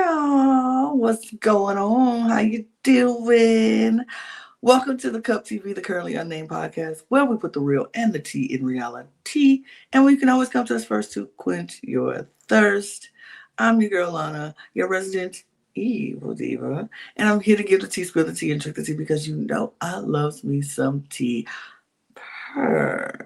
y'all. What's going on? How you doing? Welcome to the Cup TV, the Currently Unnamed Podcast, where we put the real and the tea in reality. And we can always come to us first to quench your thirst. I'm your girl, Lana, your resident evil diva. And I'm here to give the tea, spill the tea, and drink the tea because you know I loves me some tea. Purr.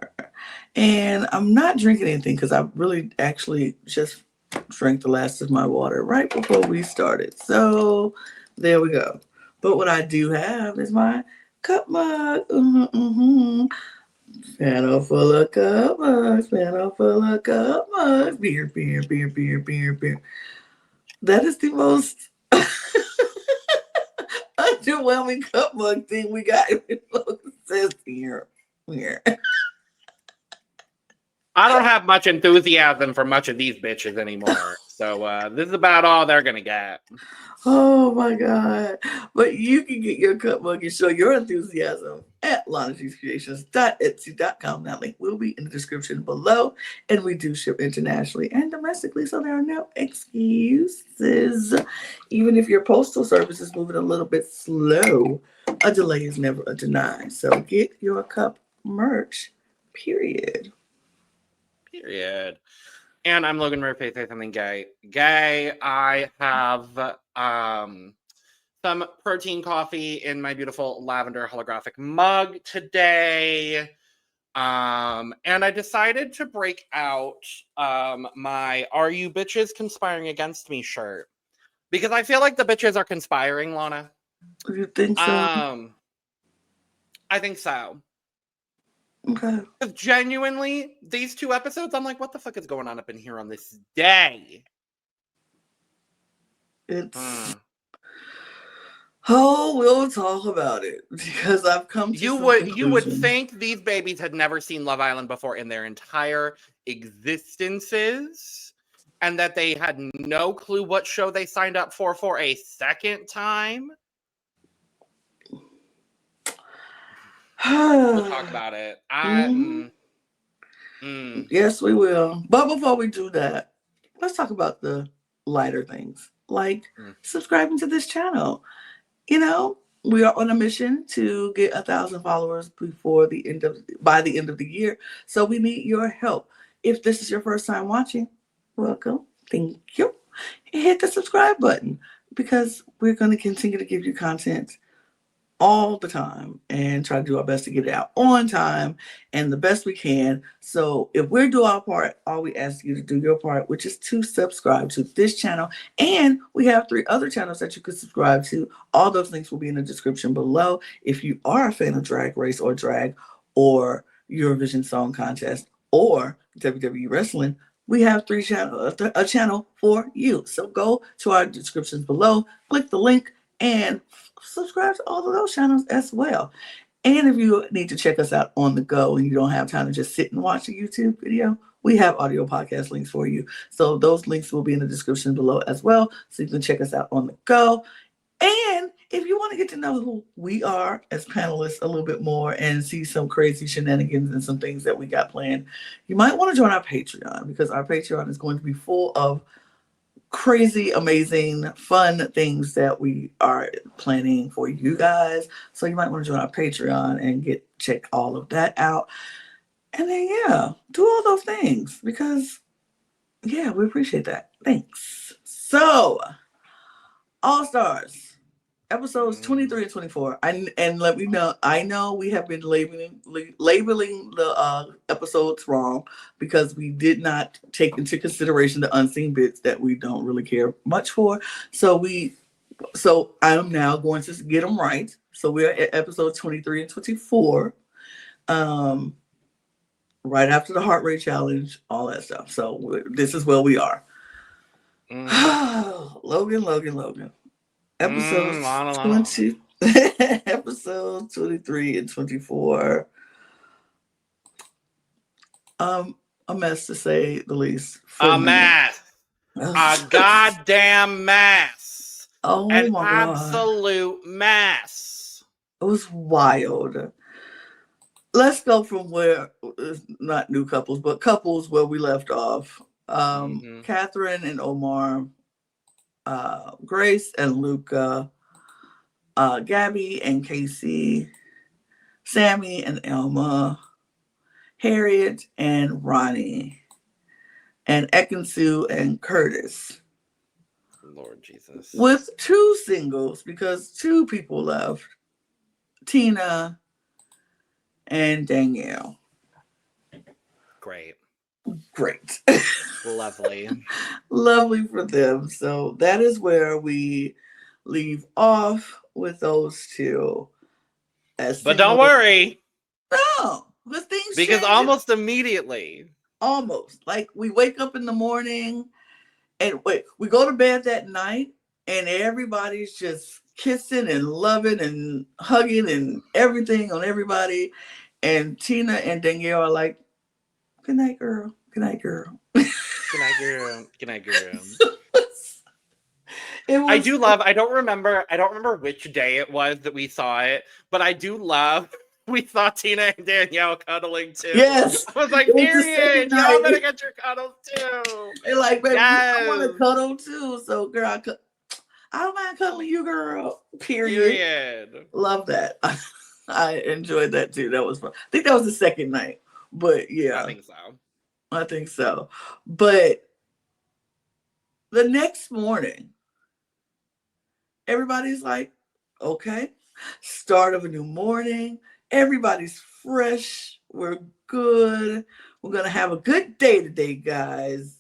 And I'm not drinking anything because I really actually just drank the last of my water right before we started. So there we go. But what I do have is my cup mug. Panel full of cup mugs. Panel full of cup mugs. Beer, beer, beer, beer, beer, beer. That is the most underwhelming cup mug thing we got. It says beer. Beer. I don't have much enthusiasm for much of these bitches anymore. So this is about all they're going to get. Oh my God. But you can get your cup mug and show your enthusiasm at lanagcreations.etsy.com. That link will be in the description below. And we do ship internationally and domestically, so there are no excuses. Even if your postal service is moving a little bit slow, a delay is never a deny. So get your cup merch, period. And I'm Logan Murphy. Say something gay. I have some protein coffee in my beautiful lavender holographic mug today. And I decided to break out my "Are You Bitches Conspiring Against Me" shirt. Because I feel like the bitches are conspiring, Lana. You think so? I think so. Okay. Because genuinely, these 2 episodes, I'm like, what the fuck is going on up in here on this day? It's we'll talk about it because I've come to you would think these babies had never seen Love Island before in their entire existences, and that they had no clue what show they signed up for a second time. We'll talk about it. Yes, we will. But before we do that, let's talk about the lighter things, like subscribing to this channel. You know, we are on a mission to get 1,000 followers by the end of the year. So we need your help. If this is your first time watching, welcome. Thank you. Hit the subscribe button because we're going to continue to give you content all the time and try to do our best to get it out on time and the best we can. So if we do our part, all we ask you to do your part, which is to subscribe to this channel. And we have 3 other channels that you could subscribe to. All those links will be in the description below. If you are a fan of Drag Race or drag or Eurovision Song Contest or WWE Wrestling, we have a channel for you. So go to our descriptions below, click the link, and subscribe to all of those channels as well. And if you need to check us out on the go and you don't have time to just sit and watch a YouTube video, we have audio podcast links for you. So those links will be in the description below as well. So you can check us out on the go. And if you want to get to know who we are as panelists a little bit more and see some crazy shenanigans and some things that we got planned, you might want to join our Patreon because our Patreon is going to be full of crazy, amazing, fun things that we are planning for you guys. So you might want to join our Patreon and check all of that out. And then, do all those things because, we appreciate that. Thanks. So, All Stars. Episodes 23 and 24. And let me know, I know we have been labeling the episodes wrong because we did not take into consideration the unseen bits that we don't really care much for. So I'm now going to get them right. So we're at episodes 23 and 24. Right after the heart rate challenge, all that stuff. So this is where we are. Logan. Episodes 23 and 24. A mess to say the least. A mess. A goddamn mess. An absolute mess. It was wild. Let's go from where, not new couples, but couples where we left off. Catherine and Omar. Grace and Luca, Gabby and Casey, Sammy and Elma, Harriet and Ronnie, and Ekansu and Curtis. Lord Jesus. With 2 singles, because 2 people left, Tina and Danielle. Great. Lovely. Lovely for them. So that is where we leave off with those 2. But don't worry. No, because things because change. Almost immediately. Almost. Like we wake up in the morning and we go to bed that night and everybody's just kissing and loving and hugging and everything on everybody. And Tina and Danielle are like, good night, girl. Good night, girl. Good night, girl. Good night, girl. I don't remember which day it was that we saw it, but I do love we saw Tina and Danielle cuddling too. Yes. I was like, period, y'all better get your cuddles too. They're like, baby, yes. I want to cuddle too. So girl, I don't mind cuddling you, girl. Period. Love that. I enjoyed that too. That was fun. I think that was the second night. But yeah. I think so. But the next morning, everybody's like, okay, start of a new morning. Everybody's fresh. We're good. We're going to have a good day today, guys.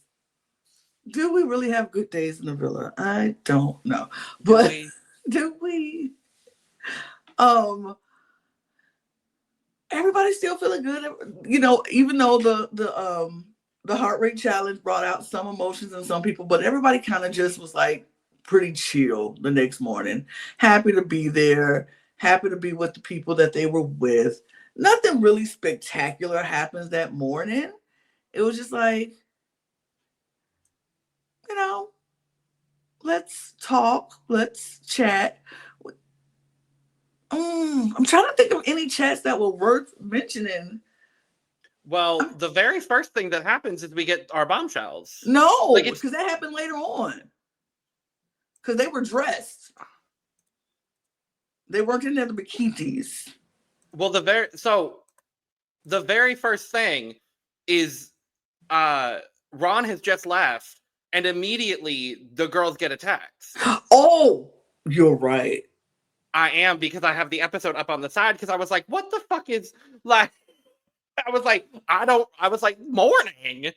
Do we really have good days in the villa? I don't know. But do we? Everybody's still feeling good. You know, even though the heart rate challenge brought out some emotions in some people, but everybody kind of just was like pretty chill the next morning. Happy to be there. Happy to be with the people that they were with. Nothing really spectacular happens that morning. It was just like, you know, let's talk, let's chat. I'm trying to think of any chats that were worth mentioning. Well, the very first thing that happens is we get our bombshells. No, because that happened later on. Because they were dressed. They weren't in their bikinis. Well, the very first thing is Ron has just left, and immediately the girls get a text. Oh, you're right. I am, because I have the episode up on the side, because I was like, what the fuck is, like, I was like, morning?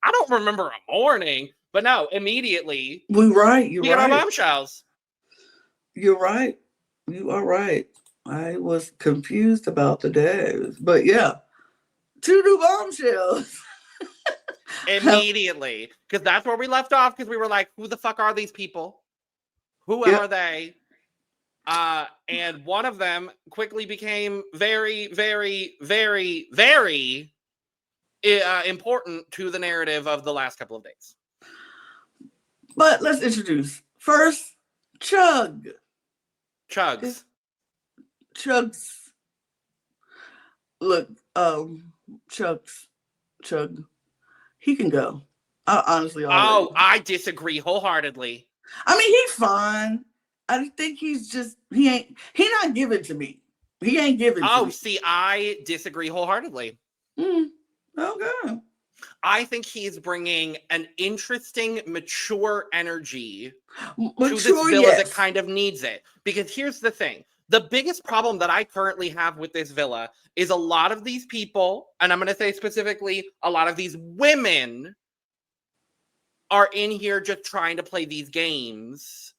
I don't remember a morning. But no, immediately. You're right. We get our bombshells. You're right. You are right. I was confused about the days. But yeah, 2 new bombshells. Immediately. Because that's where we left off, because we were like, who the fuck are these people? Who are they? And one of them quickly became very, very, very, very important to the narrative of the last couple of days. But let's introduce first Chugs. Look, Chug. He can go. Honestly. Already. I disagree wholeheartedly. I mean, he's fine. I think he not giving to me. He ain't giving to me. See, I disagree wholeheartedly. Okay. I think he's bringing an interesting, mature energy to this villa that kind of needs it. Because here's the thing. The biggest problem that I currently have with this villa is a lot of these people, and I'm going to say specifically, a lot of these women are in here just trying to play these games.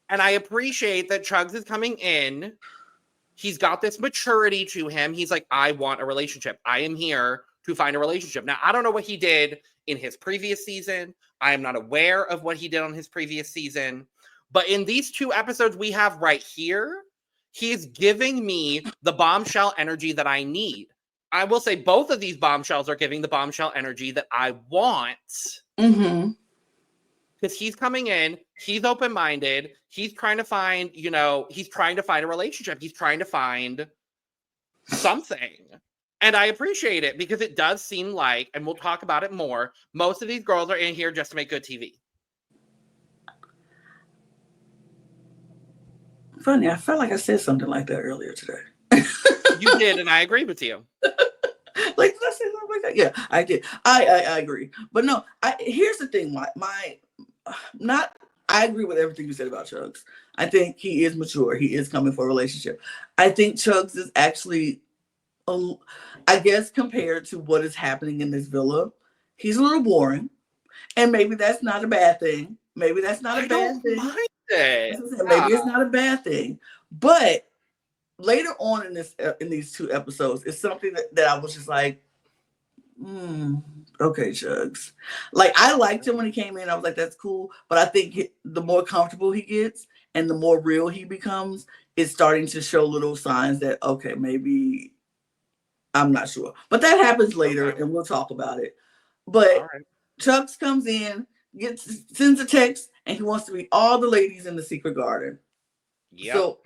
And I appreciate that Chugs is coming in. He's got this maturity to him. He's like, I want a relationship. I am here to find a relationship. Now, I don't know what he did in his previous season. I am not aware of what he did on his previous season. But in these 2 episodes we have right here, he's giving me the bombshell energy that I need. I will say both of these bombshells are giving the bombshell energy that I want. Mm-hmm. Because he's coming in, he's open-minded, he's trying to find, he's trying to find a relationship. He's trying to find something. And I appreciate it, because it does seem like, and we'll talk about it more, most of these girls are in here just to make good TV. Funny, I felt like I said something like that earlier today. You did, and I agree with you. Like, did I say something like that? Yeah, I did. I agree. But no, here's the thing. I agree with everything you said about Chugs. I think he is mature. He is coming for a relationship. I think Chugs is actually, I guess, compared to what is happening in this villa, he's a little boring. And maybe that's not a bad thing. Maybe that's not a bad thing. Mind it. Maybe it's not a bad thing. But later on in these 2 episodes, it's something that I was just like, okay, Chugs. Like, I liked him when he came in. I was like, that's cool. But I think the more comfortable he gets and the more real he becomes, it's starting to show little signs that, okay, maybe I'm not sure. But that happens later, and we'll talk about it. But Chugs comes in, sends a text, and he wants to meet all the ladies in the secret garden. Yep. So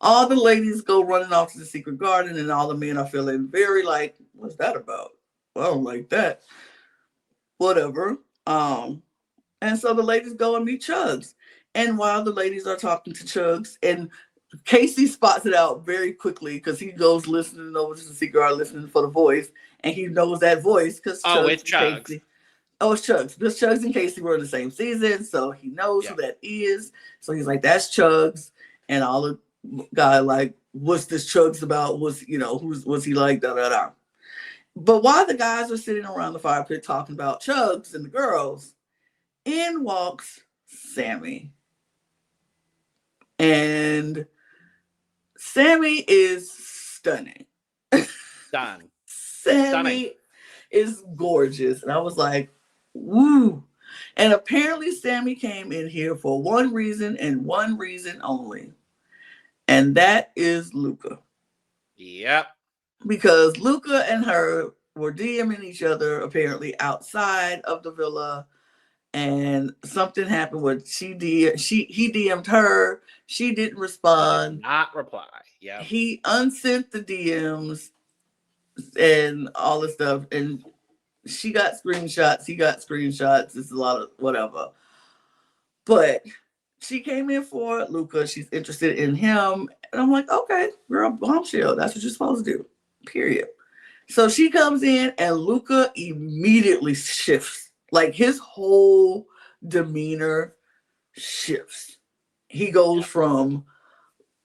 all the ladies go running off to the secret garden, and all the men are feeling very like, what's that about? I don't like that. Whatever. And so the ladies go and meet Chugs. And while the ladies are talking to Chugs, and Casey spots it out very quickly because he goes listening over to the secret garden, listening for the voice, and he knows that voice because it's Chugs. Casey. Oh, it's Chugs. Because Chugs and Casey were in the same season, so he knows who that is. So he's like, that's Chugs. And all the guy like, what's this Chugs about? What's he like? Da da da. But while the guys are sitting around the fire pit talking about Chugs and the girls, in walks Sammy. And Sammy is stunning. Sammy stunning. Is gorgeous. And I was like, woo. And apparently Sammy came in here for one reason and one reason only. And that is Luca. Yep. Because Luca and her were DMing each other apparently outside of the villa, and something happened where he DM'd her. She didn't respond. Did not reply. Yeah. He unsent the DMs and all this stuff, and she got screenshots. He got screenshots. It's a lot of whatever. But she came in for Luca. She's interested in him. And I'm like, okay, girl, bombshell. That's what you're supposed to do. Period. So she comes in and Luca immediately shifts. Like, his whole demeanor shifts. He goes from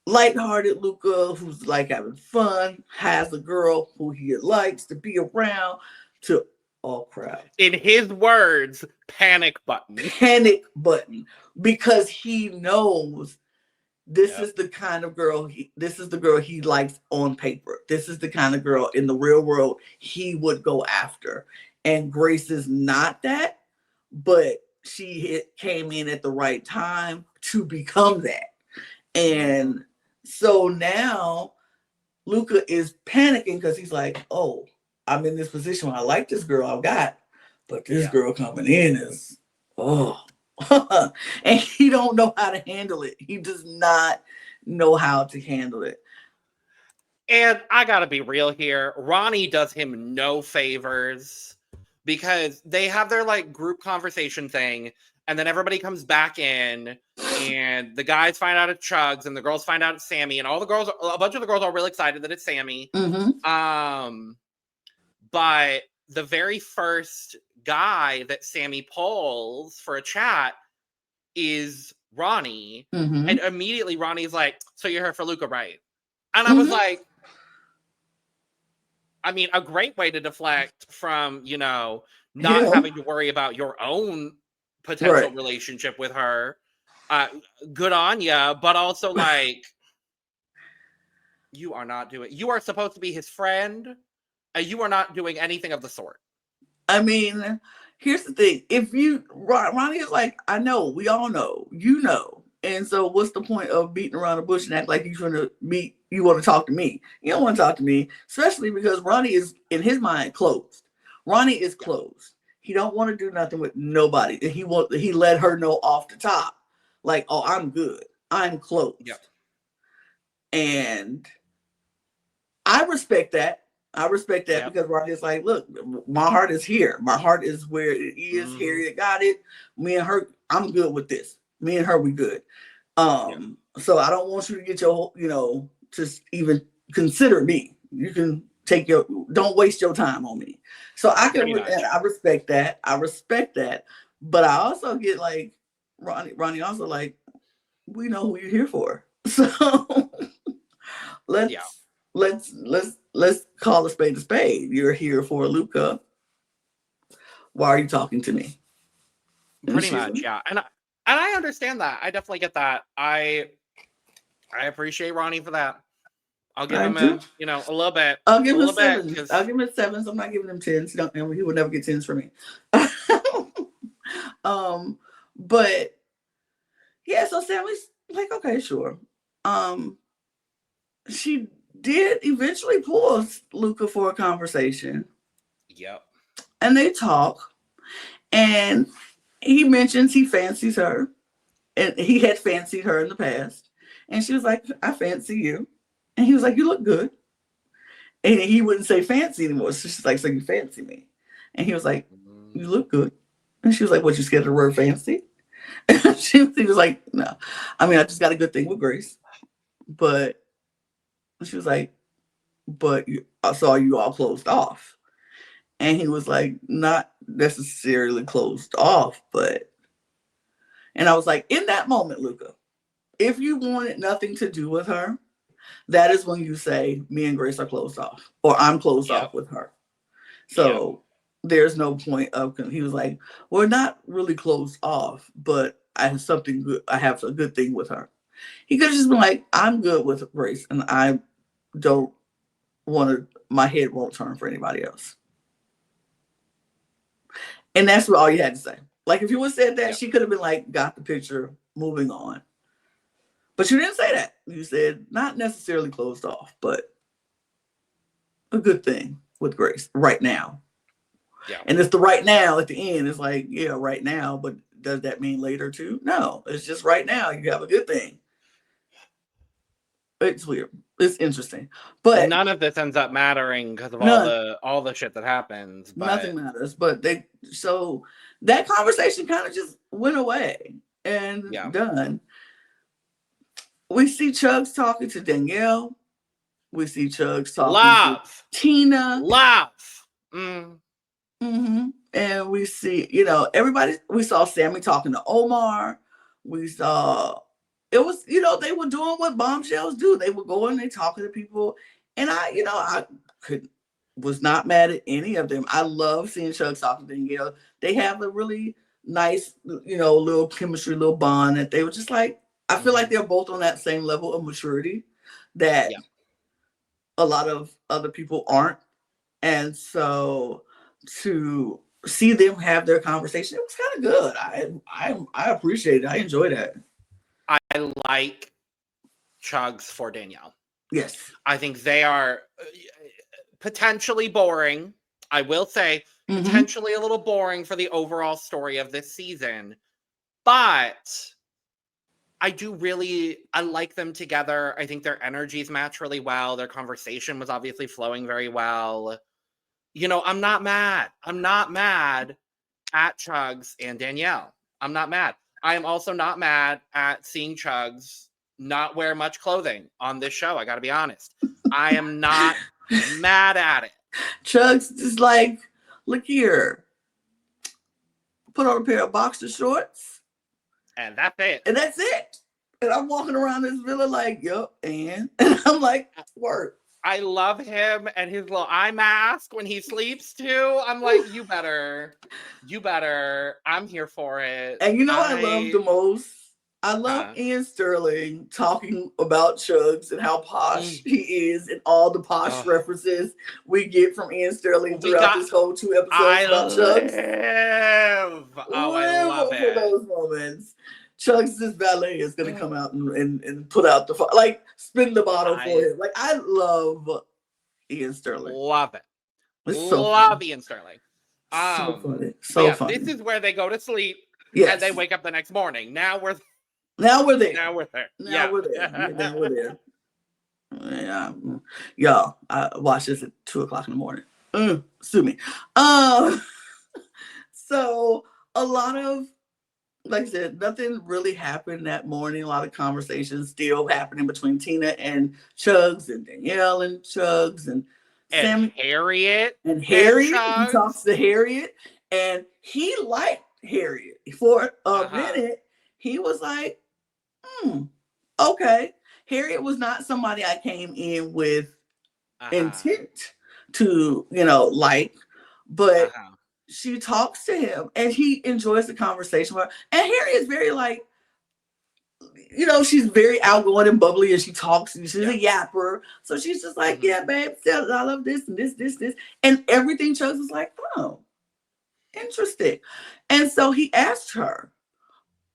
lighthearted Luca, who's like having fun, has a girl who he likes to be around, to, oh crap. In his words, panic button. Panic button. Because he knows this is the kind of girl this is the girl he likes on paper. This is the kind of girl in the real world he would go after. And Grace is not that, but she came in at the right time to become that. And so now Luca is panicking because he's like, oh, I'm in this position where I like this girl I've got, but this girl coming in is, and he don't know how to handle it. He does not know how to handle it. And I gotta be real here. Ronnie does him no favors because they have their like group conversation thing, and then everybody comes back in, and the guys find out it's Chugs, and the girls find out it's Sammy, and a bunch of the girls are real excited that it's Sammy. Mm-hmm. But the very first guy that Sammy pulls for a chat is Ronnie. Mm-hmm. And immediately Ronnie's like, so you're here for Luca, right? And I was like, I mean, a great way to deflect from, not having to worry about your own potential relationship with her. Good on ya. But also like, you are supposed to be his friend. You are not doing anything of the sort. I mean, here's the thing. Ronnie is like, I know, we all know, And so what's the point of beating around the bush and act like you want to talk to me? You don't want to talk to me, especially because Ronnie is, in his mind, closed. Ronnie is closed. He don't want to do nothing with nobody. He let her know off the top, like, oh, I'm good. I'm closed. Yep. And I respect that. Because Ronnie is like, look, my heart is here. My heart is where it is. Harriet got it. Me and her, I'm good with this. Me and her, we good. So I don't want you to get your, just even consider me. You can don't waste your time on me. So and I respect that. But I also get like, Ronnie also like, we know who you're here for. So let's call a spade a spade. You're here for Luca. Why are you talking to me? Pretty much, yeah. And I understand that. I definitely get that. I appreciate Ronnie for that. I'll give him a little bit. I'll give him 7s. I'll give him 7s. I'm not giving him 10s. He would never get 10s from me. But yeah, so Sammy's like, okay, sure. She did eventually pull Luca for a conversation. Yep. And they talk, and he mentions he fancies her, and he had fancied her in the past. And she was like, I fancy you. And he was like, you look good. And he wouldn't say fancy anymore. So she's like, so you fancy me? And he was like, you look good. And she was like, what, you scared of the word fancy? He was like, no. I mean, I just got a good thing with Grace. But she was like, but I saw you all closed off. And he was like, not necessarily closed off, but. And I was like, in that moment, Luca, if you wanted nothing to do with her, that is when you say, me and Grace are closed off, or I'm closed off with her. So there's no point of, he was like, we're not really closed off, but I have something good. I have a good thing with her. He could have just been like, I'm good with Grace, and I don't want to, my head won't turn for anybody else. And that's what all you had to say. Like, if you would have said that, she could have been like, got the picture, moving on. But you didn't say that. You said not necessarily closed off, but a good thing with Grace right now. Yeah. And it's the right now at the end. It's like, yeah, right now. But does that mean later too? No, it's just right now. You have a good thing. It's weird. It's interesting. But none of this ends up mattering because of all the shit that happens. But nothing matters. But so that conversation kind of just went away and done. We see Chugs talking to Danielle. We see Chugs talking to Tina. Mm-hmm. And we see, everybody. We saw Sammy talking to Omar. We saw it was, they were doing what bombshells do. They were going, they talking to people, and I was not mad at any of them. I love seeing Chugs talking to Danielle. They have a really nice, little chemistry, little bond that they were just like. I feel like they're both on that same level of maturity that a lot of other people aren't. And so to see them have their conversation, it was kind of good. I appreciate it. I enjoy that. I like Chugs for Danielle. Yes. I think they are potentially boring. I will say potentially a little boring for the overall story of this season. But I like them together. I think their energies match really well. Their conversation was obviously flowing very well. I'm not mad. I'm not mad at Chugs and Danielle. I'm not mad. I am also not mad at seeing Chugs not wear much clothing on this show. I got to be honest. I am not mad at it. Chugs is like, look here. Put on a pair of boxer shorts. And that's it. And I'm walking around this villa like, yup, and I'm like, work. I love him and his little eye mask when he sleeps too. I'm like, you better. I'm here for it. And what I love the most? I love Ian Sterling talking about Chugs and how posh he is and all the posh references we get from Ian Sterling throughout this whole 2 episodes about Chugs. I love it. For those moments. Chugs' ballet is going to come out and put out spin the bottle for him. Like, I love Ian Sterling. Love it. Love Ian Sterling. So funny. So funny. This is where they go to sleep and they wake up the next morning. Now we're there. Now we're there. Yeah. Y'all, I watch this at 2:00 in the morning. Sue me. So a lot of like I said, nothing really happened that morning. A lot of conversations still happening between Tina and Chugs and Danielle and Chugs and And Sam Harriet and and Harriet. He talks Chugs. to Harriet, and he liked Harriet for a minute. He was like, okay. Harriet was not somebody I came in with intent to, like, but she talks to him and he enjoys the conversation with her. And Harriet is very like, she's very outgoing and bubbly, and she talks, and she's a yapper. So she's just like, yeah, babe, I love this and this. And everything Chugs is like, oh, interesting. And so he asked her,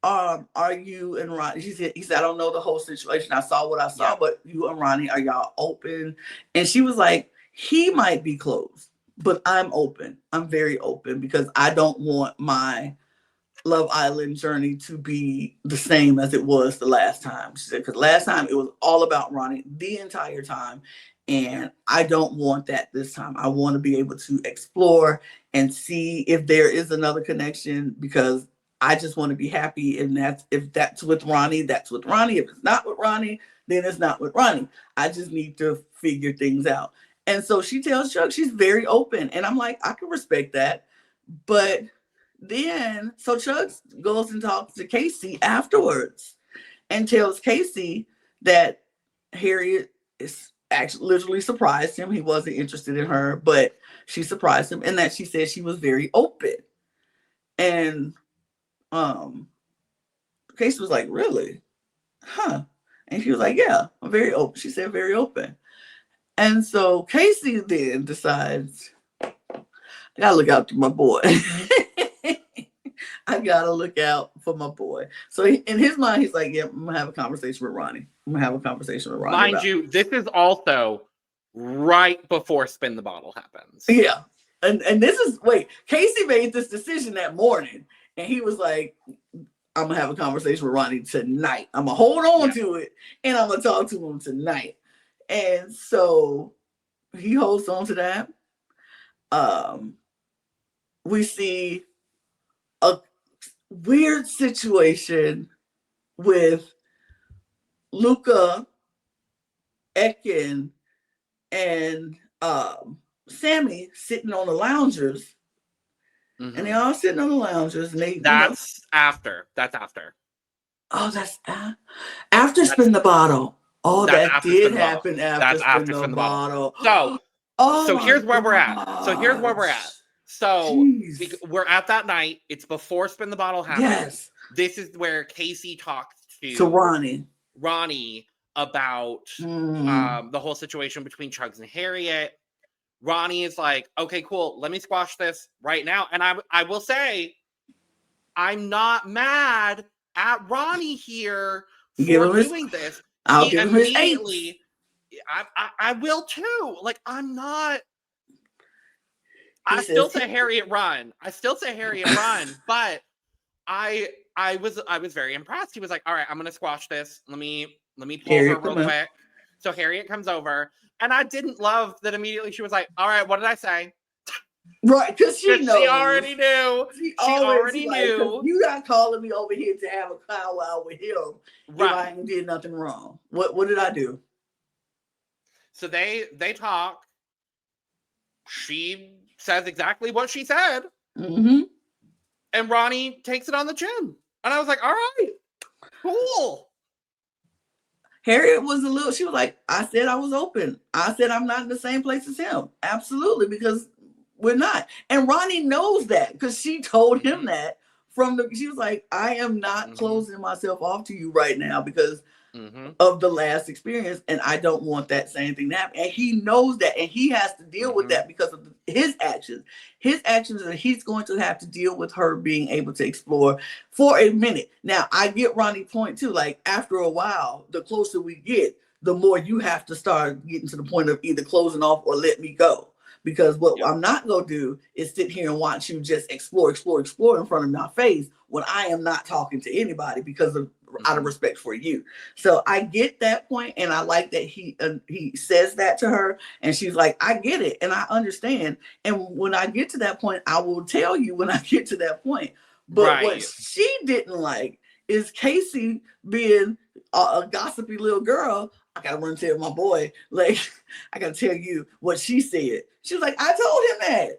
are you and Ronnie? He said, I don't know the whole situation. I saw what I saw, but you and Ronnie, are y'all open? And she was like, he might be closed, but I'm open. I'm very open because I don't want my Love Island journey to be the same as it was the last time. She said, because last time it was all about Ronnie the entire time. And I don't want that this time. I want to be able to explore and see if there is another connection, because I just want to be happy. And if that's with Ronnie, that's with Ronnie. If it's not with Ronnie, then it's not with Ronnie. I just need to figure things out. And so she tells Chuck she's very open. And I'm like, I can respect that. But then, so Chugs goes and talks to Casey afterwards and tells Casey that Harriet is actually literally surprised him. He wasn't interested in her, but she surprised him, and that she said she was very open. And Casey was like, really? Huh? And she was like, yeah, I'm very open. She said very open. And so Casey then decides, I gotta look out for my boy. I gotta look out for my boy. So in his mind, he's like, yeah, I'm gonna have a conversation with Ronnie. Mind you, this is also right before Spin the Bottle happens. Yeah. And this is, Casey made this decision that morning, and he was like, I'm gonna have a conversation with Ronnie tonight. I'm gonna hold on to it, and I'm gonna talk to him tonight. And so he holds on to that. We see a weird situation with Luca, Ekin, and Sammy sitting on the loungers. And they all sitting on the loungers. And that's after. Oh, that's after Spin the Bottle. Oh, that did happen after Spin the Bottle. So here's where we're at. So we're at that night. It's before Spin the Bottle happens. Yes. This is where Casey talks to Ronnie about the whole situation between Chugs and Harriet. Ronnie is like, okay, cool. Let me squash this right now. And I will say, I'm not mad at Ronnie here for doing this. I'll give him his 8. I will too. Like, I'm not. I still say Harriet run, but I was very impressed. He was like, all right, I'm gonna squash this. Let me pull her real quick. So Harriet comes over, and I didn't love that immediately she was like, all right, what did I say? Right, because she knows. She already knew. She already knew. You not calling me over here to have a powwow with him if I ain't did nothing wrong. What did I do? So they talk. She says exactly what she said. And Ronnie takes it on the chin. And I was like, all right, cool. Harriet was she was like, I said I was open. I said I'm not in the same place as him. Absolutely, because we're not. And Ronnie knows that, because she told him that she was like, I am not closing myself off to you right now because of the last experience, and I don't want that same thing to happen. And he knows that, and he has to deal with that because of his actions. His actions, and he's going to have to deal with her being able to explore for a minute. Now, I get Ronnie's point too. Like, after a while, the closer we get, the more you have to start getting to the point of either closing off or let me go. Because what I'm not going to do is sit here and watch you just explore in front of my face when I am not talking to anybody because of out of respect for you. So I get that point, and I like that he says that to her, and she's like, I get it, and I understand. And when I get to that point, I will tell you when I get to that point. But what she didn't like is Casey being a gossipy little girl. I gotta run and tell my boy, like, I gotta tell you what she said. She was like, I told him that.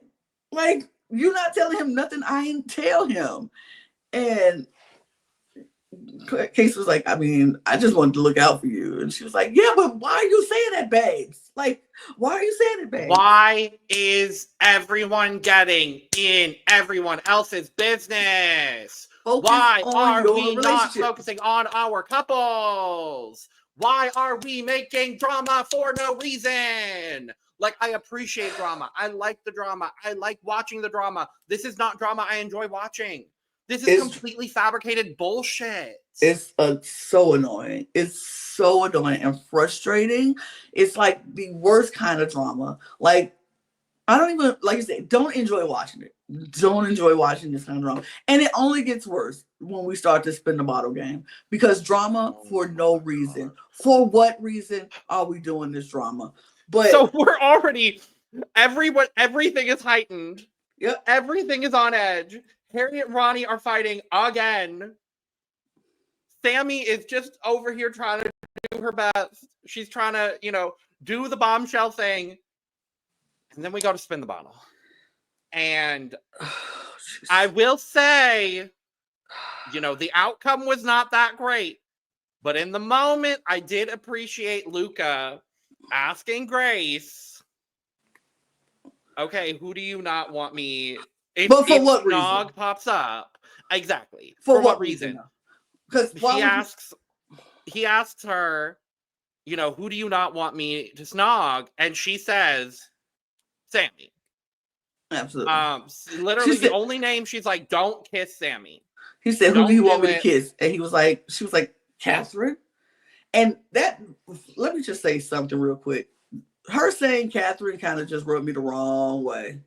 Like, you're not telling him nothing I didn't tell him. And Casey was like, I mean, I just wanted to look out for you. And she was like, yeah, but why are you saying that, babes? Like, why are you saying it, babes? Why is everyone getting in everyone else's business? Why are we not focusing on our couples? Why are we making drama for no reason? Like, I appreciate drama. I like the drama. I like watching the drama. This is not drama I enjoy watching. This is completely fabricated bullshit. It's so annoying. It's so annoying and frustrating. It's like the worst kind of drama. Like, I don't even, like you said, don't enjoy watching it. Don't enjoy watching this kind of drama. And it only gets worse when we start to spin the bottle game. Because drama for no reason. For what reason are we doing this drama? But so we're already, everything is heightened. Yep. Everything is on edge. Harry and Ronnie are fighting again. Sammy is just over here trying to do her best. She's trying to, do the bombshell thing. And then we go to spin the bottle. And I will say, the outcome was not that great. But in the moment, I did appreciate Luca asking Grace, okay, who do you not want me... If what reason? Snog pops up, exactly. For what reason? Because he asks her, who do you not want me to snog? And she says, Sammy. Absolutely. Literally the only name she's like, don't kiss Sammy. He said, who do you want me to kiss? And she was like, Catherine. And that, let me just say something real quick. Her saying Catherine kind of just rubbed me the wrong way.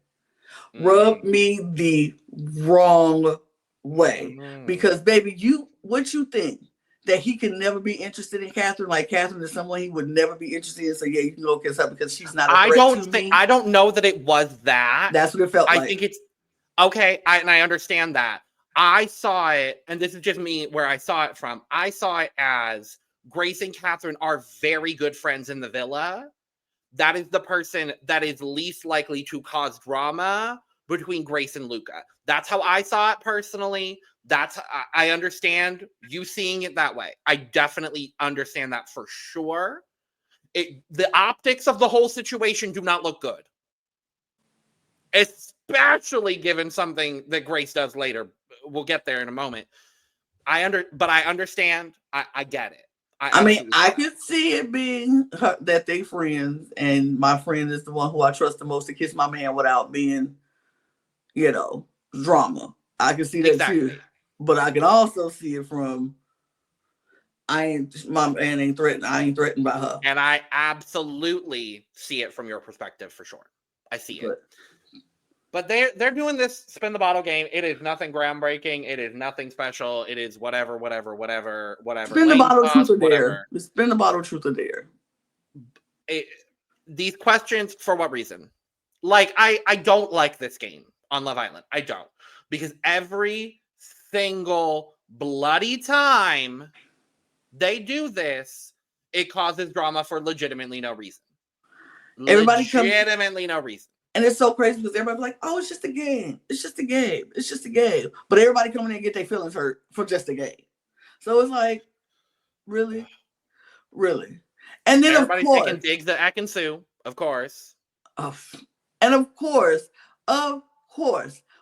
Rubbed me the wrong way. Because, baby, what you think? That he can never be interested in Catherine? Like, Catherine is someone he would never be interested in, so yeah, you can go kiss her because she's not a threat to me. I don't know that it was that. That's what it felt like. I think it's, okay, and I understand that. I saw it, and this is just me where I saw it from. I saw it as Grace and Catherine are very good friends in the villa. That is the person that is least likely to cause drama between Grace and Luca. That's how I saw it personally. I understand you seeing it that way. I definitely understand that for sure. The optics of the whole situation do not look good. Especially given something that Grace does later. We'll get there in a moment. But I understand. I get it. I could see it being that they friends, and my friend is the one who I trust the most to kiss my man without being, drama. I can see that too. But I can also see it from my man ain't threatened. I ain't threatened by her. And I absolutely see it from your perspective for sure. I see it. But they're doing this spin the bottle game. It is nothing groundbreaking. It is nothing special. It is whatever. Spin the bottle, truth or dare. Spin the bottle, truth or dare. These questions, for what reason? Like, I don't like this game on Love Island. I don't. Because every single bloody time they do this, it causes drama for legitimately no reason. Legitimately no reason. And it's so crazy because everybody's like, oh, it's just a game. It's just a game. It's just a game. But everybody coming in and get their feelings hurt for just a game. So it's like, really? Really? And then everybody's taking digs at Ekin-Su, of course. And of course,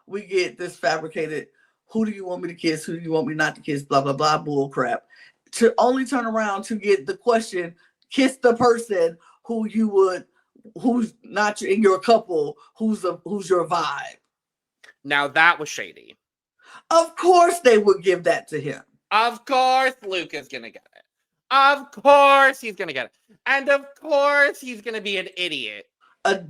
we get this fabricated, who do you want me to kiss? Who do you want me not to kiss? Blah, blah, blah, bull crap. To only turn around to get the question, kiss the person who's not in your couple, who's your vibe. Now that was shady. Of course they would give that to him. Of course Luca's gonna get it. Of course he's gonna get it. And of course he's gonna be an idiot. An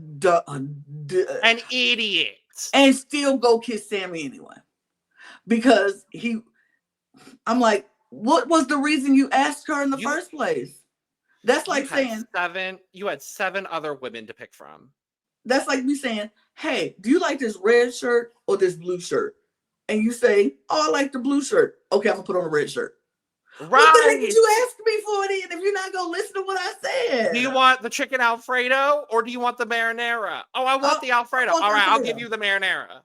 idiot. And still go kiss Sammy anyway. Because I'm like, what was the reason you asked her in the first place? That's like saying you had 7 other women to pick from. That's like me saying, hey, do you like this red shirt or this blue shirt? and you say, "Oh, I like the blue shirt. Okay, I'm gonna put on a red shirt." Right. What the heck did you ask me for then if you're not gonna listen to what I said? Do you want the chicken Alfredo or do you want the marinara? Oh, I want the Alfredo. All right, I'll give you the marinara.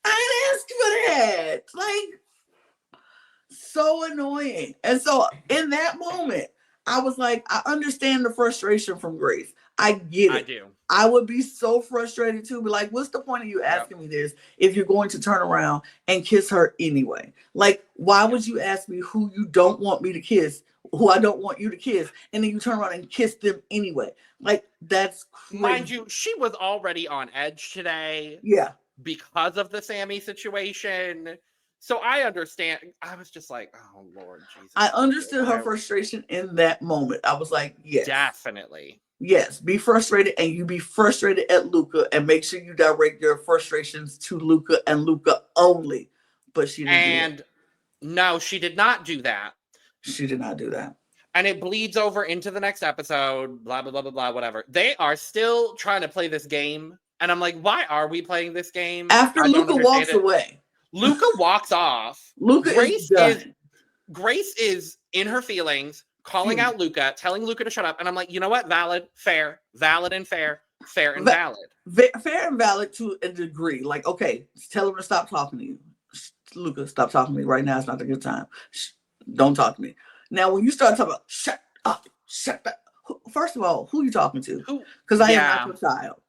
I didn't ask for that. Like, so annoying. And so in that moment, I was like, I understand the frustration from Grace. I get it. I do. I would be so frustrated too. Be like, what's the point of you asking me this if you're going to turn around and kiss her anyway? Like, why would you ask me who you don't want me to kiss, who I don't want you to kiss, and then you turn around and kiss them anyway? Like, that's crazy. Mind you, she was already on edge today. Yeah. Because of the Sammy situation. So I understand. I was just like, oh, Lord Jesus. I understood her frustration in that moment. I was like, yes. Definitely. Yes, be frustrated, and you be frustrated at Luca, and make sure you direct your frustrations to Luca and Luca only. But she didn't. No, she did not do that. She did not do that. And it bleeds over into the next episode, blah, blah, blah, blah, blah, whatever. They are still trying to play this game. And I'm like, why are we playing this game? After Luca walks away. Luca walks off. Grace is in her feelings, calling out Luca, telling Luca to shut up. And I'm like, you know what? Valid, fair, valid and fair, fair and valid. Fair and valid to a degree. Like, okay, tell him to stop talking to you. Luca, stop talking to me right now. It's not a good time. Don't talk to me. Now, when you start talking about shut up. First of all, who are you talking to? Because I am not your child.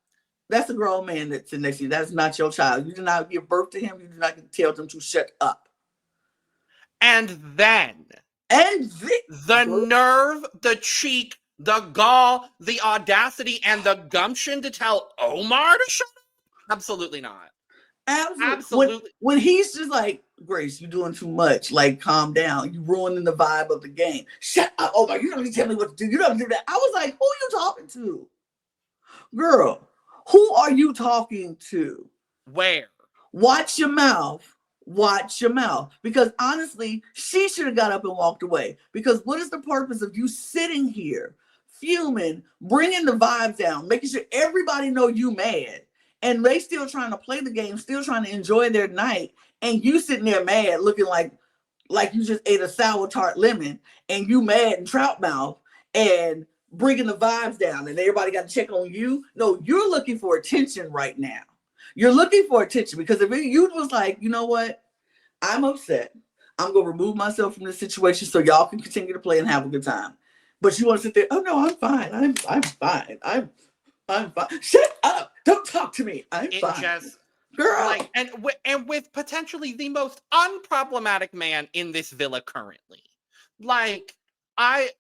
That's a grown man that's in next to you. That's not your child. You did not give birth to him. You did not tell them to shut up. And then the nerve, the cheek, the gall, the audacity, and the gumption to tell Omar to shut up? Absolutely not. Absolutely. When he's just like, Grace, you're doing too much. Like, calm down. You're ruining the vibe of the game. Shut up. Omar, you don't need to tell me what to do. You don't do that. I was like, who are you talking to? Girl, who are you talking to? Where? Watch your mouth. Watch your mouth. Because honestly, she should have got up and walked away. Because what is the purpose of you sitting here, fuming, bringing the vibes down, making sure everybody know you mad, and they still trying to play the game, still trying to enjoy their night, and you sitting there mad, looking like you just ate a sour tart lemon, and you mad and trout mouth, and bringing the vibes down, and everybody got to check on you? No, you're looking for attention right now. You're looking for attention, because if you was like, you know what, I'm upset, I'm gonna remove myself from this situation so y'all can continue to play and have a good time. But you want to sit there, oh no, I'm fine, I'm fine, I'm fine. Shut up! Don't talk to me. I'm fine. Just, girl, like, and with potentially the most unproblematic man in this villa currently. Like, I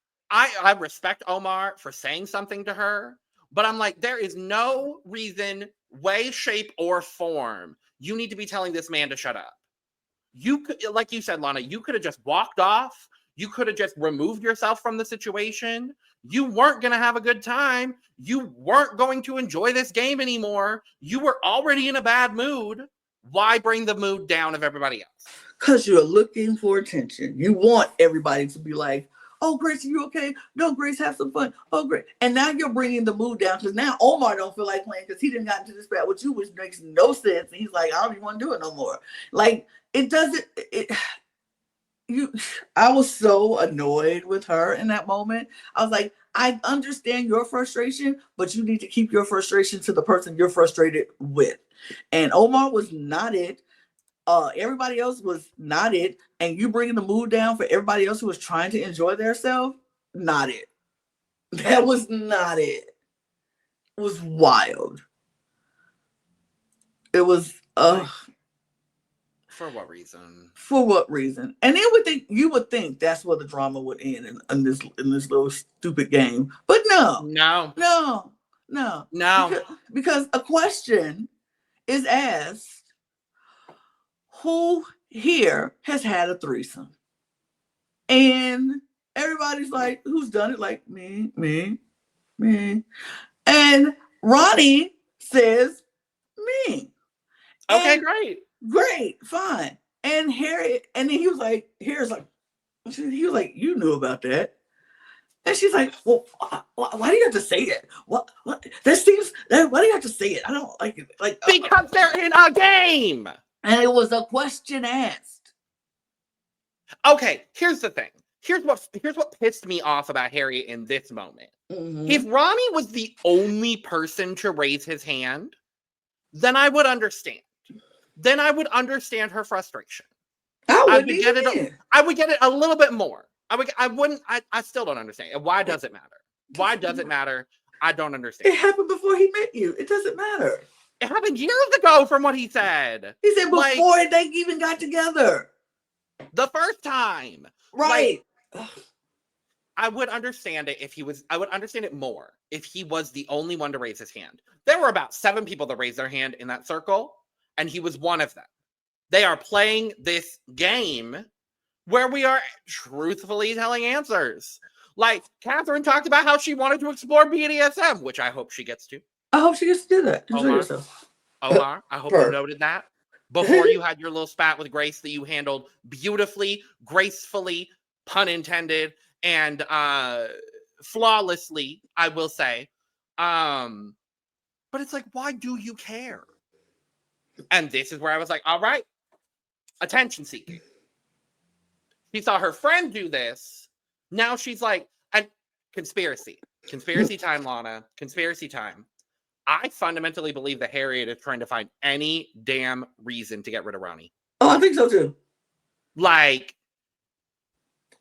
respect Omar for saying something to her, but I'm like, there is no reason, way, shape, or form you need to be telling this man to shut up. You could, like you said, Lana, you could have just walked off. You could have just removed yourself from the situation. You weren't going to have a good time. You weren't going to enjoy this game anymore. You were already in a bad mood. Why bring the mood down of everybody else? Because you're looking for attention. You want everybody to be like, oh, Grace, are you okay? No, Grace, have some fun. Oh, great. And now you're bringing the mood down, because now Omar don't feel like playing because he didn't got into this bad with you, which makes no sense. And he's like, I don't even want to do it no more. Like, it doesn't... I was so annoyed with her in that moment. I was like, I understand your frustration, but you need to keep your frustration to the person you're frustrated with. And Omar was not it. Everybody else was not it. And you bringing the mood down for everybody else who was trying to enjoy themselves, not it. That was not it. It was wild. It was For what reason? For what reason? And then you would think that's where the drama would end in this little stupid game. But no. Because a question is asked: who here has had a threesome? And everybody's like, who's done it? Like, me. And Ronnie says, me. Okay, and, great, fine. And Harry, and then he was like, he was like, you knew about that. And she's like, well, why do you have to say it? What? Why do you have to say it? I don't like it. Like, because they're in a game. And it was a question asked. Okay, here's the thing. Here's what pissed me off about Harriet in this moment. Mm-hmm. If Ronnie was the only person to raise his hand, then I would understand. Then I would understand her frustration. I would get it a little bit more. I still don't understand. Why does it matter? Why does it matter? I don't understand. It happened before he met you. It doesn't matter. It happened years ago from what he said. He said before they even got together. The first time. Right. I would understand it I would understand it more if he was the only one to raise his hand. There were about 7 people that raised their hand in that circle, and he was one of them. They are playing this game where we are truthfully telling answers. Like, Catherine talked about how she wanted to explore BDSM, which I hope she gets to. I hope she gets to do that. Omar, I hope you noted that before you had your little spat with Grace that you handled beautifully, gracefully, pun intended, and flawlessly, I will say. But it's like, why do you care? And this is where I was like, all right, attention seeking. She saw her friend do this. Now she's like, and conspiracy time, Lana, conspiracy time. I fundamentally believe that Harriet is trying to find any damn reason to get rid of Ronnie. Oh, I think so too. Like,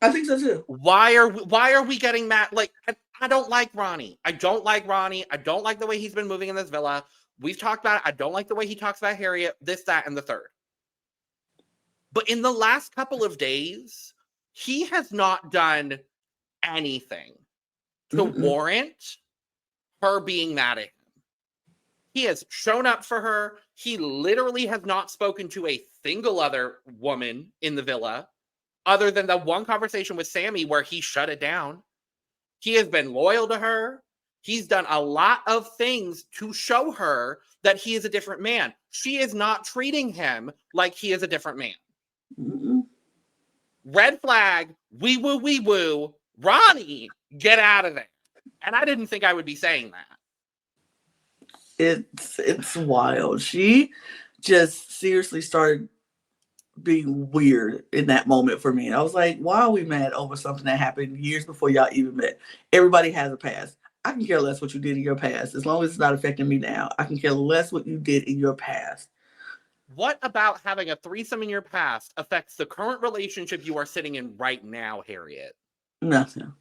I think so too. Why are we getting mad? Like, I don't like Ronnie. I don't like the way he's been moving in this villa. We've talked about it. I don't like the way he talks about Harriet, this, that, and the third. But in the last couple of days, he has not done anything to warrant her being mad at him. He has shown up for her. He literally has not spoken to a single other woman in the villa, other than the one conversation with Sammy where he shut it down. He has been loyal to her. He's done a lot of things to show her that he is a different man. She is not treating him like he is a different man. Mm-mm. Red flag, wee woo, Ronnie, get out of there. And I didn't think I would be saying that. It's wild. She just seriously started being weird in that moment for me. I was like, why are we mad over something that happened years before y'all even met? Everybody has a past. I can care less what you did in your past. As long as it's not affecting me now, I can care less what you did in your past. What about having a threesome in your past affects the current relationship you are sitting in right now, Harriet? Nothing.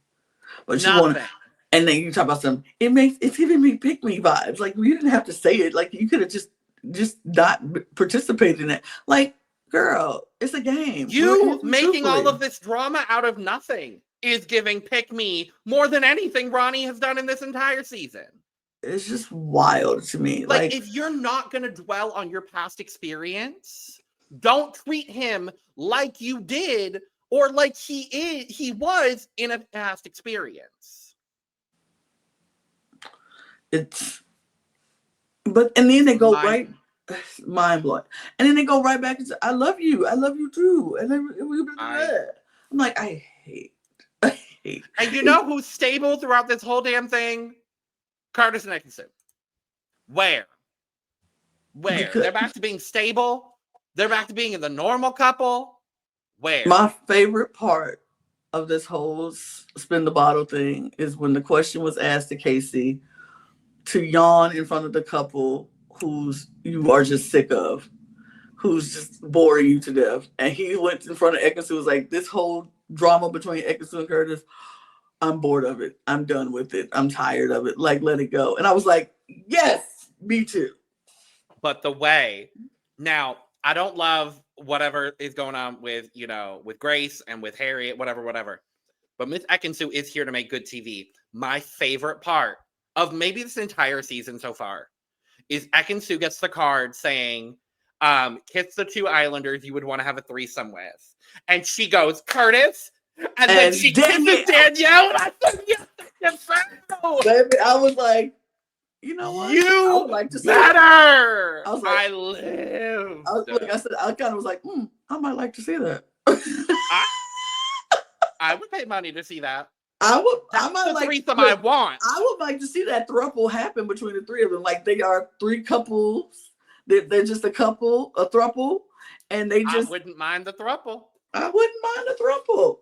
But you want to, and then you talk about something. It's giving me pick me vibes. Like, you didn't have to say it. Like, you could have just not participated in it. Like, girl, it's a game. You making all of this drama out of nothing is giving pick me more than anything Ronnie has done in this entire season. It's just wild to me. Like, if you're not going to dwell on your past experience, don't treat him like you did or like he was in a past experience. And then they go mind blowing. And then they go right back and say, I love you too. And then I'm like, I hate. And you know who's stable throughout this whole damn thing? Curtis and Ekin-Su. Where? They're back to being stable. They're back to being in the normal couple. Where? My favorite part of this whole spin the bottle thing is when the question was asked to Casey to yawn in front of the couple who's you are just sick of, who's just boring you to death. And he went in front of Ekin-Su, was like, this whole drama between Ekin-Su and Curtis, I'm bored of it. I'm done with it. I'm tired of it. Like, let it go. And I was like, yes, me too. But the way, now, I don't love whatever is going on with, with Grace and with Harriet, whatever. But Miss Ekin-Su is here to make good TV. My favorite part of maybe this entire season so far is Ekin-Su gets the card saying, kiss the 2 islanders you would want to have a threesome with. And she goes, Curtis. And then she kisses Danielle. And I said, yes, baby, I was like, you know what? You I would like to see better. I was like, I live. I kind of was like, I might like to see that. I would pay money to see that. I would. That's I might the like threesome I want. I would like to see that throuple happen between the 3 of them. Like, they are 3 couples. They're just a couple, a throuple, And they I just, wouldn't mind the throuple. I wouldn't mind a throuple.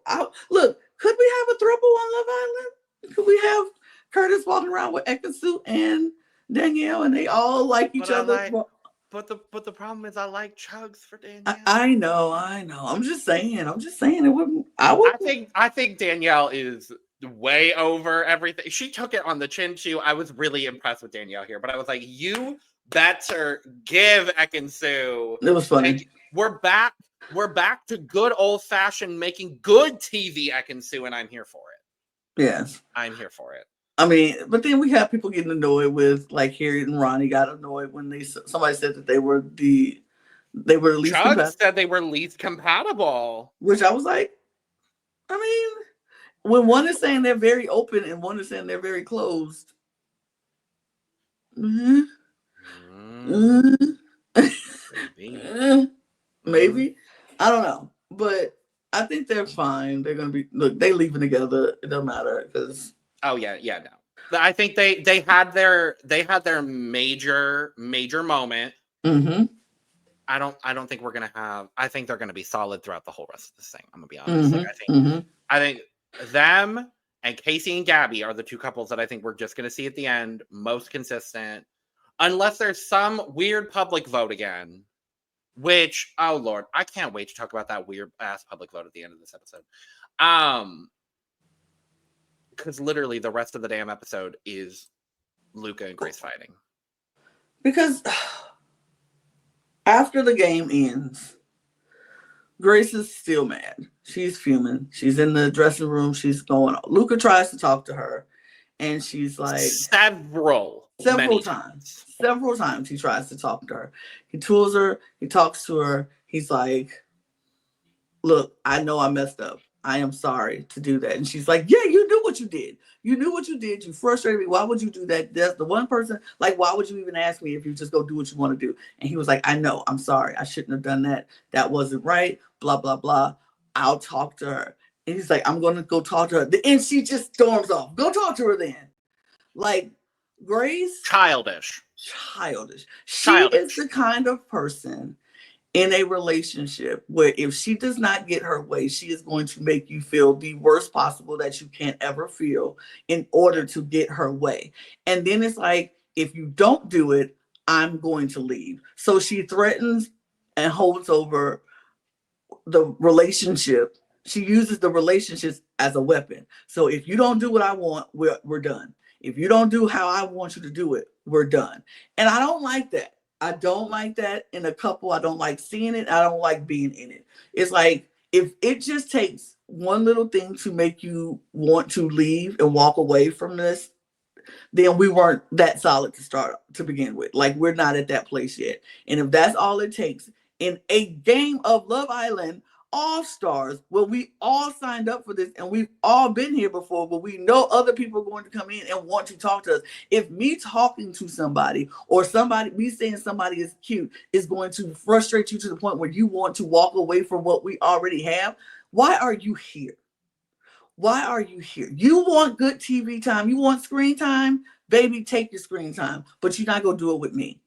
Look, could we have a throuple on Love Island? Could we have Curtis walking around with Ekansu and Danielle, and they all like each other? But the problem is I like Chugs for Danielle. I know. I'm just saying. It wouldn't. I think Danielle is way over everything. She took it on the chin too. I was really impressed with Danielle here, but I was like, you better give Ekansu. It was funny. And we're back to good old fashioned making good TV Ekansu, and I'm here for it. Yes. I'm here for it. I mean, but then we have people getting annoyed with, like, Harriet and Ronnie got annoyed when somebody said that they were the least compatible. Said they were least compatible. Which I was like, I mean, when one is saying they're very open and one is saying they're very closed. Mm-hmm. Maybe. I don't know. But I think they're fine. They're going to be, look, they leaving together. It don't matter because. Oh yeah, no. I think they had their major moment. Mm-hmm. I don't think we're gonna have. I think they're gonna be solid throughout the whole rest of this thing. I'm gonna be honest. Mm-hmm. Like, I think them and Casey and Gabby are the two couples that I think we're just gonna see at the end, most consistent, unless there's some weird public vote again. Which, oh Lord, I can't wait to talk about that weird ass public vote at the end of this episode. Because literally the rest of the damn episode is Luca and Grace fighting. Because after the game ends, Grace is still mad. She's fuming. She's in the dressing room. She's going. Luca tries to talk to her, and she's like several times. Several times he tries to talk to her. He tools her. He talks to her. He's like, "Look, I know I messed up. I am sorry to do that." And she's like, "Yeah, you knew what you did. You knew what you did. You frustrated me. Why would you do that? That's the one person, like, why would you even ask me if you just go do what you want to do?" And he was like, "I know. I'm sorry. I shouldn't have done that. That wasn't right. Blah, blah, blah. I'll talk to her." And he's like, "I'm going to go talk to her." And she just storms off. Go talk to her then. Like, Grace. Childish. She is the kind of person in a relationship where if she does not get her way, she is going to make you feel the worst possible that you can't ever feel in order to get her way. And then it's like, if you don't do it, I'm going to leave. So she threatens and holds over the relationship. She uses the relationships as a weapon. So if you don't do what I want, we're done. If you don't do how I want you to do it, we're done. And I don't like that. I don't like that in a couple. I don't like seeing it. I don't like being in it. It's like, if it just takes one little thing to make you want to leave and walk away from this, then we weren't that solid to begin with. Like, we're not at that place yet. And if that's all it takes in a game of Love Island All-Stars, where we all signed up for this and we've all been here before, but we know other people are going to come in and want to talk to us. If me talking to somebody or me saying somebody is cute is going to frustrate you to the point where you want to walk away from what we already have, why are you here? Why are you here? You want good TV time. You want screen time? Baby, take your screen time. But you're not going to do it with me.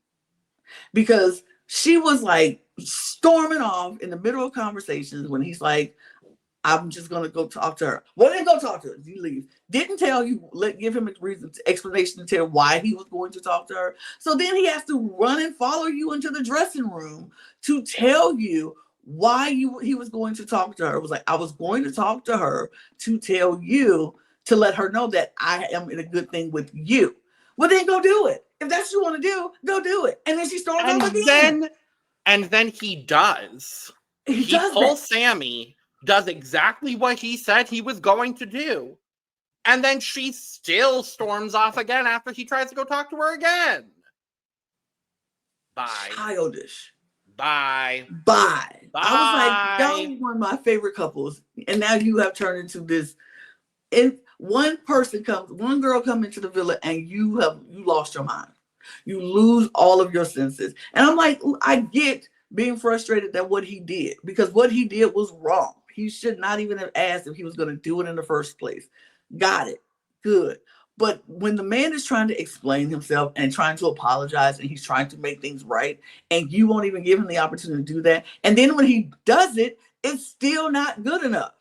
Because she was like storming off in the middle of conversations when he's like, "I'm just going to go talk to her." Well, then go talk to her. He leaves. Didn't tell you, give him a reason, explanation to tell why he was going to talk to her. So then he has to run and follow you into the dressing room to tell you why he was going to talk to her. It was like, "I was going to talk to her to tell you, to let her know that I am in a good thing with you." Well, then go do it. If that's what you want to do, go do it. And then she storms off again. And then he does. He pulls Sammy, does exactly what he said he was going to do. And then she still storms off again after he tries to go talk to her again. Bye. Childish. Bye. I was like, y'all one of my favorite couples. And now you have turned into this. And one girl come into the villa and you lost your mind. You lose all of your senses. And I'm like, I get being frustrated at what he did, because what he did was wrong. He should not even have asked if he was going to do it in the first place. Got it. Good. But when the man is trying to explain himself and trying to apologize and he's trying to make things right, and you won't even give him the opportunity to do that, and then when he does it, it's still not good enough.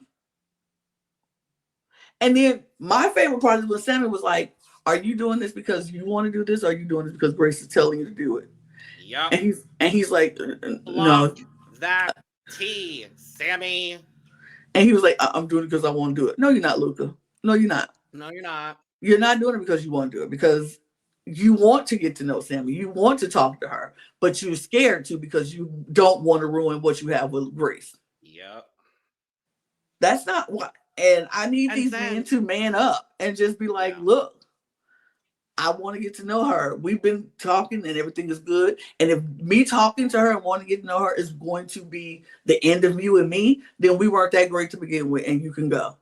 And then my favorite part is when Sammy was like, "Are you doing this because you want to do this, or are you doing this because Grace is telling you to do it?" Yep. And he's like, "No, that tea, Sammy." And he was like, "I'm doing it because I want to do it." No, you're not, Luca. No, you're not. No, you're not. You're not doing it because you want to do it, because you want to get to know Sammy. You want to talk to her, but you're scared to because you don't want to ruin what you have with Grace. Yep. That's not what. And I need these men to man up and just be like, look, I want to get to know her. We've been talking and everything is good. And if me talking to her and wanting to get to know her is going to be the end of you and me, then we weren't that great to begin with, and you can go.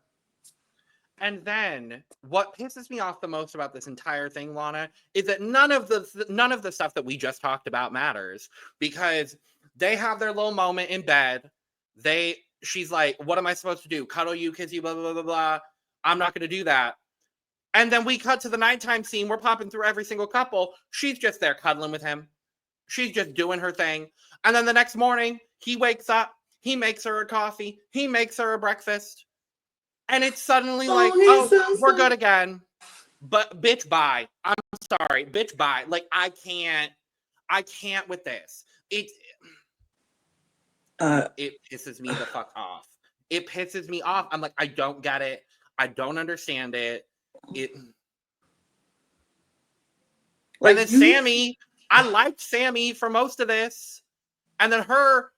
And then what pisses me off the most about this entire thing, Lana, is that none of the stuff that we just talked about matters, because they have their little moment in bed. She's like, "What am I supposed to do? Cuddle you, kiss you, blah, blah, blah, blah, blah. I'm not going to do that." And then we cut to the nighttime scene. We're popping through every single couple. She's just there cuddling with him. She's just doing her thing. And then the next morning, he wakes up. He makes her a coffee. He makes her a breakfast. And it's suddenly like, we're good again. But bitch, bye. I'm sorry. Bitch, bye. Like, I can't with this. It pisses me the fuck off. It pisses me off. I'm like, I don't get it. I don't understand it. And then Sammy, I liked Sammy for most of this. And then her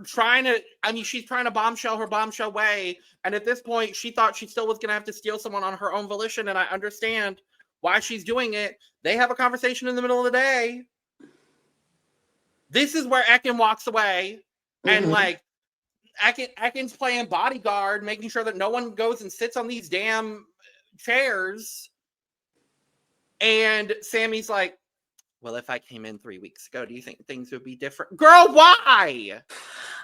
trying to, she's trying to bombshell her bombshell way. And at this point, she thought she still was going to have to steal someone on her own volition. And I understand why she's doing it. They have a conversation in the middle of the day. This is where Ekin walks away. Mm-hmm. And like, Ekin's playing bodyguard, making sure that no one goes and sits on these damn chairs. And Sammy's like, "Well, if I came in 3 weeks ago, do you think things would be different?" Girl, why?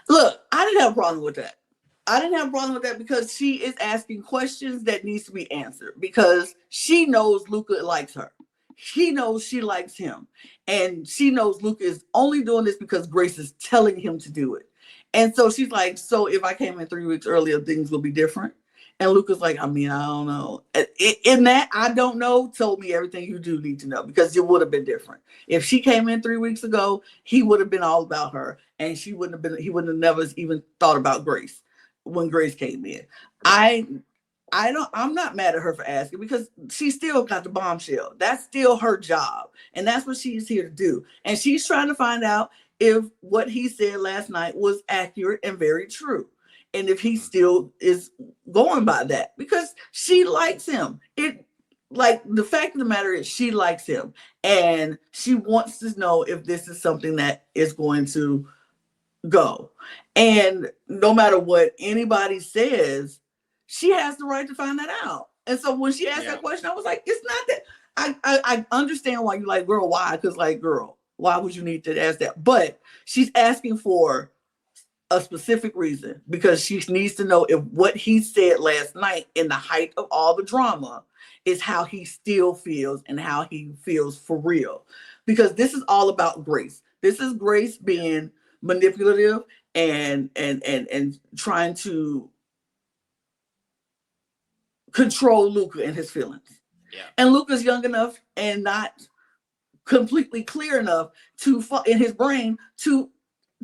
Look, I didn't have a problem with that. Because she is asking questions that needs to be answered, because she knows Luca likes her. She knows she likes him. And she knows Luca is only doing this because Grace is telling him to do it. And so she's like, "So if I came in 3 weeks earlier, things will be different?" And Luca's like, I don't know. In that, I don't know, told me everything you do need to know, because it would have been different. If she came in 3 weeks ago, he would have been all about her, and he wouldn't have never even thought about Grace when Grace came in. I'm not mad at her for asking, because she still got the bombshell. That's still her job. And that's what she's here to do. And she's trying to find out if what he said last night was accurate and very true. And if he still is going by that, because she likes him. The fact of the matter is, she likes him, and she wants to know if this is something that is going to go. And no matter what anybody says, she has the right to find that out. And so when she asked that question, I was like, it's not that. I understand why you like, girl, why? Because like, girl, why would you need to ask that? But she's asking for a specific reason, because she needs to know if what he said last night in the height of all the drama is how he still feels and how he feels for real. Because this is all about Grace. This is Grace being manipulative and trying to control Luca and his feelings. Yeah. And Luca's young enough and not completely clear enough to in his brain to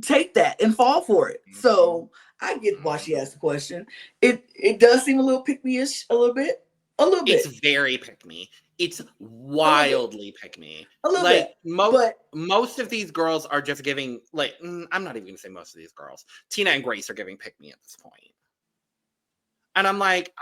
take that and fall for it. Mm-hmm. So I get why she asked the question. It does seem a little pick-me-ish, a little bit. It's very pick-me. It's wildly pick-me. A little bit. Most of these girls are just giving, like, I'm not even going to say most of these girls. Tina and Grace are giving pick-me at this point. And I'm like,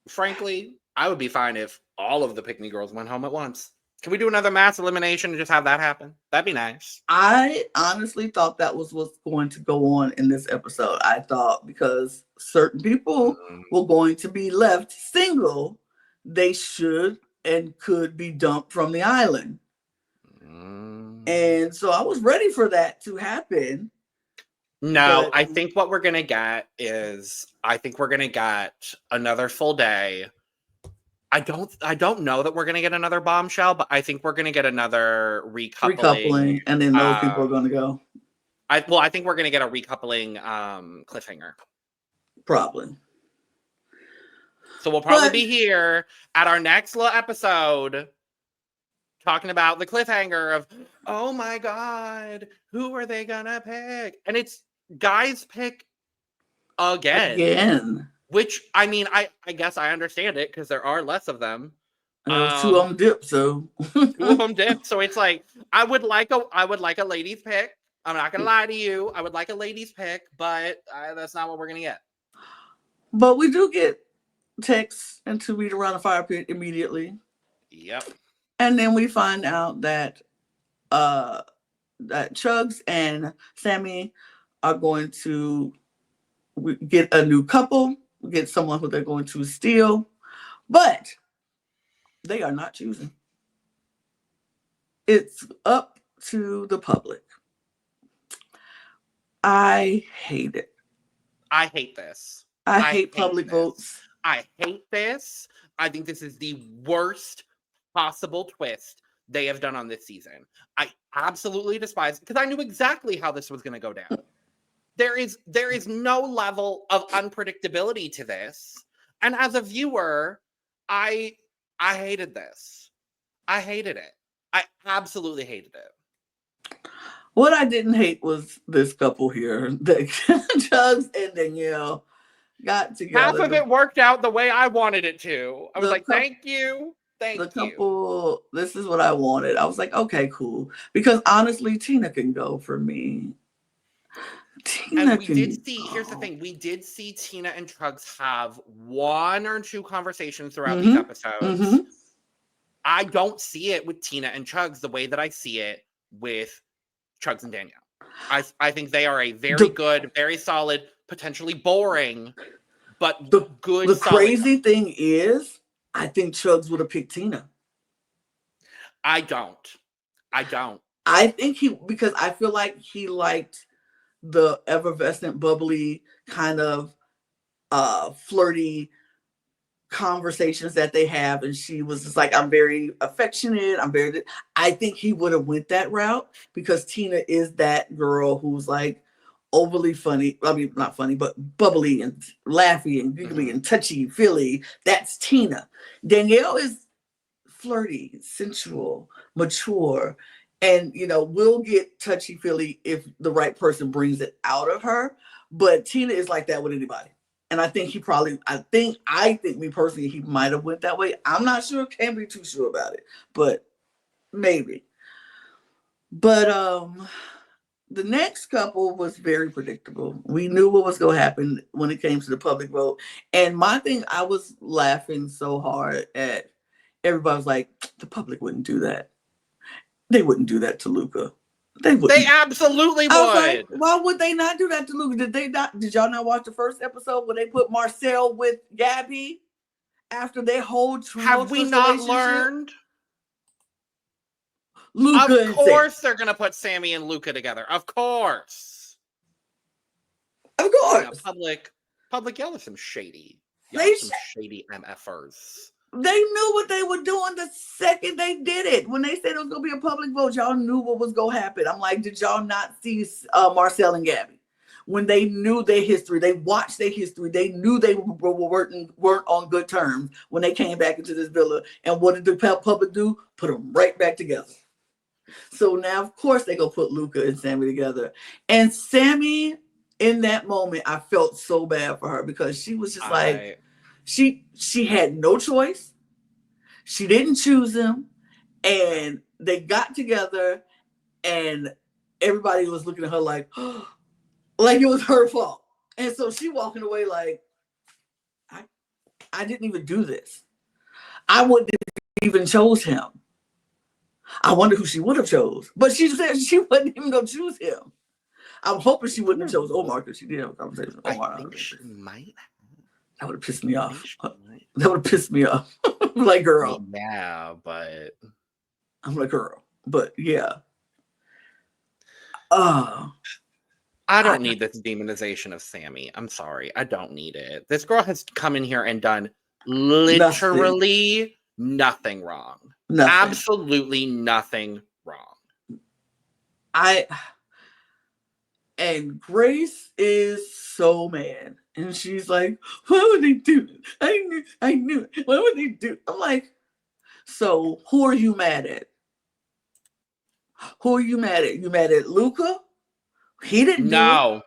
frankly, I would be fine if all of the pick-me girls went home at once. Can we do another mass elimination and just have that happen? That'd be nice. I honestly thought that was what's going to go on in this episode. I thought because certain people were going to be left single, they should and could be dumped from the island. And so I was ready for that to happen. No, But I think what we're gonna get is another full day. I don't know that we're gonna get another bombshell, but I think we're gonna get another recoupling. and then those people are gonna go. I think we're gonna get a recoupling cliffhanger. Probably. So we'll probably be here at our next little episode talking about the cliffhanger of, oh my God, who are they gonna pick? And it's guys pick again. Which, I mean, I guess I understand it because there are less of them. Two of them dip, so two of them dip. So it's like I would like a ladies pick. I'm not gonna lie to you. I would like a ladies pick, but that's not what we're gonna get. But we do get texts and to read around the fire pit immediately. Yep. And then we find out that that Chugs and Sammy are going to get a new couple, get someone who they're going to steal, but they are not choosing. It's up to the public. I hate it. I hate this. I hate public votes. I hate this. I think this is the worst possible twist they have done on this season. I absolutely despise it because I knew exactly how this was going to go down. There is no level of unpredictability to this. And as a viewer, I hated this. I hated it. I absolutely hated it. What I didn't hate was this couple here, that Chugs and Danielle got together. Half of it worked out the way I wanted it to. I was like, thank you. Thank you. The couple, this is what I wanted. I was like, okay, cool. Because honestly, Tina can go for me. And we did see, here's the thing, we did see Tina and Chugs have one or two conversations throughout these episodes. I don't see it with Tina and Chugs the way that I see it with Chugs and Danielle. I think they are a very good, very solid, potentially boring, but good. The crazy thing is, I think Chugs would have picked Tina. I don't. I think because I feel like he liked the effervescent, bubbly, kind of flirty conversations that they have, and she was just like, I'm very affectionate, I think he would have went that route because Tina is that girl who's like overly funny. I mean, not funny, but bubbly and laughy and giggly and touchy feely. That's Tina. Danielle is flirty, sensual, mature, and we'll get touchy feely if the right person brings it out of her. But Tina is like that with anybody. And I think I think me personally, he might have went that way. I'm not sure, can't be too sure about it, but maybe. But the next couple was very predictable. We knew what was going to happen when it came to the public vote. And my thing, I was laughing so hard at everybody was like, the public wouldn't do that. They wouldn't do that to Luca. They absolutely would. Like, why would they not do that to Luca? Did y'all not watch the first episode where they put Marcel with Gabby after their whole have we not learned? Luca, of course they're gonna put Sammy and Luca together. Of course. Public, y'all are some shady. Y'all are some shady MFers. They knew what they were doing the second they did it. When they said it was going to be a public vote, y'all knew what was going to happen. I'm like, did y'all not see Marcel and Gabby? When they knew their history, they watched their history, they knew they weren't on good terms when they came back into this villa. And what did the public do? Put them right back together. So now, of course, they go put Luca and Sammy together. And Sammy, in that moment, I felt so bad for her because she was just like, she had no choice. She didn't choose him. And they got together and everybody was looking at her like, oh, like it was her fault. And so she walking away like, I didn't even do this. I wouldn't have even chose him. I wonder who she would have chose. But she said she wasn't even going to choose him. I'm hoping she wouldn't have chose Omar because she did have a conversation with Omar. I think she might. That would have pissed me off. That would have pissed me off. Like, girl. Yeah, but I'm like, girl. But yeah. I don't need this demonization of Sammy. I'm sorry. I don't need it. This girl has come in here and done literally nothing wrong. Nothing. Absolutely nothing wrong. And Grace is so mad. And she's like, why would they do this? I knew it. Why would they do it? I'm like, so who are you mad at? Who are you mad at? You mad at Luca? He didn't do it.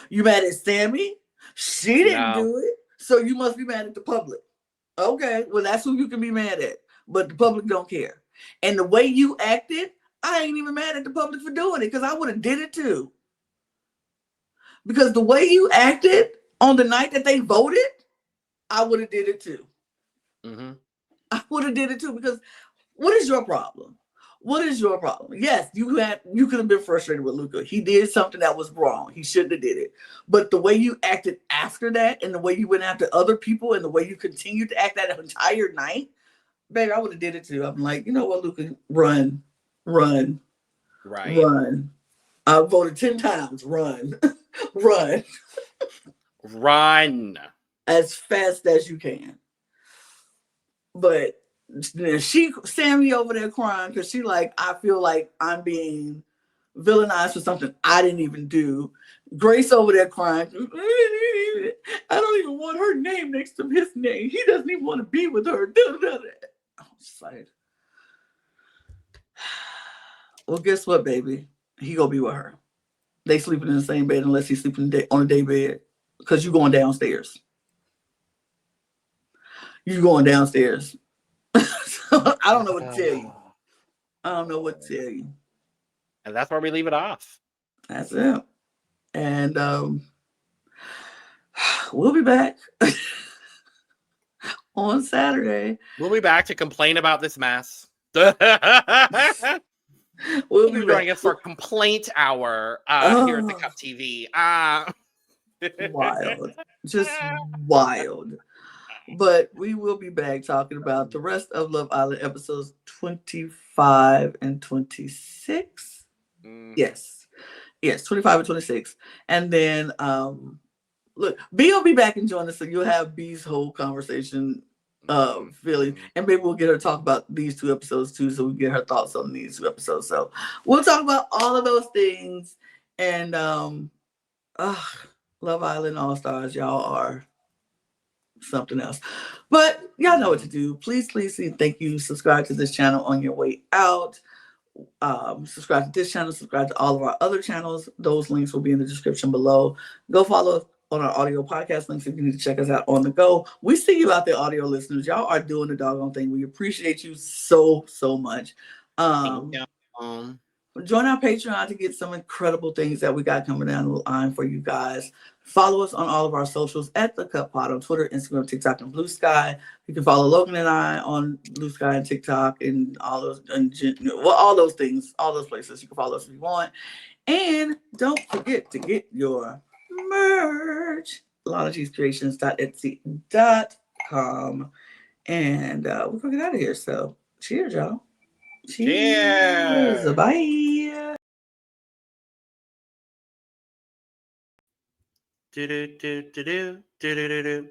You mad at Sammy? She didn't do it. So you must be mad at the public. Okay, well, that's who you can be mad at. But the public don't care. And the way you acted, I ain't even mad at the public for doing it, because I would have did it too. Because the way you acted on the night that they voted, I would have did it too. Mm-hmm. I would have did it too, because what is your problem? What is your problem? Yes, you could have been frustrated with Luca. He did something that was wrong. He shouldn't have did it. But the way you acted after that, and the way you went after other people, and the way you continued to act that entire night, baby, I would have did it too. I'm like, you know what, Luca, run. Right. Run. I voted 10 times. Run. Run. As fast as you can. But Sammy over there crying because she like, I feel like I'm being villainized for something I didn't even do. Grace over there crying. I don't even want her name next to his name. He doesn't even want to be with her. I was just like, well, guess what, baby? He gonna be with her. They sleeping in the same bed unless he's sleeping on a day bed, because you going downstairs. You going downstairs. I don't know what to tell you. I don't know what to tell you. And that's where we leave it off. That's it. And we'll be back on Saturday. We'll be back to complain about this mess. We'll be joining us for complaint hour here at the Cup TV. Wild. Just wild. But we will be back talking about the rest of Love Island episodes 25 and 26. Yes, 25 and 26. And then look, B will be back and join us, so you'll have B's whole conversation feeling, and maybe we'll get her to talk about these 2 episodes too, so we get her thoughts on these 2 episodes. So we'll talk about all of those things. And Love Island All Stars, y'all are something else. But y'all know what to do. Please thank you. Subscribe to this channel on your way out. Subscribe to this channel. Subscribe to all of our other channels. Those links will be in the description below. Go follow us on our audio podcast links if you need to check us out on the go. We see you out there, audio listeners. Y'all are doing the doggone thing. We appreciate you so much. Join our Patreon to get some incredible things that we got coming down the line for you guys. Follow us on all of our socials at The Cup Pod on Twitter, Instagram, TikTok, and Blue Sky. You can follow Logan and I on Blue Sky and TikTok and all those, all those things, all those places. You can follow us if you want. And don't forget to get your merch, LanaG'sCreations.etsy.com. And we're going to get out of here. So cheers, y'all. Cheers. Bye. Do do do do do do do do.